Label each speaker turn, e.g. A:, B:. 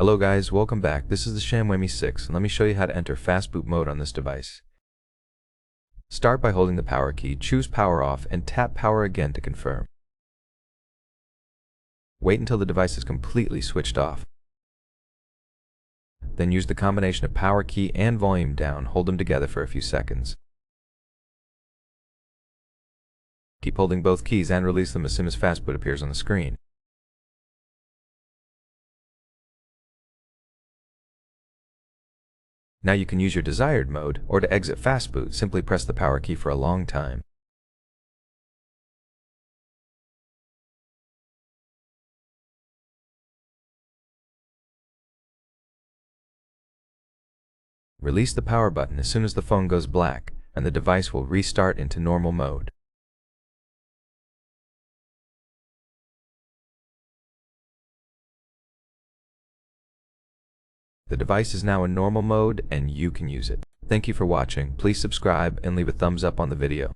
A: Hello guys, welcome back. This is the XIAOMI Mi 6 and let me show you how to enter Fastboot mode on this device. Start by holding the power key, choose power off and tap power again to confirm. Wait until the device is completely switched off. Then use the combination of power key and volume down, hold them together for a few seconds. Keep holding both keys and release them as soon as Fastboot appears on the screen. Now you can use your desired mode, or to exit Fastboot, simply press the power key for a long time. Release the power button as soon as the phone goes black, and the device will restart into normal mode. The device is now in normal mode and you can use it. Thank you for watching. Please subscribe and leave a thumbs up on the video.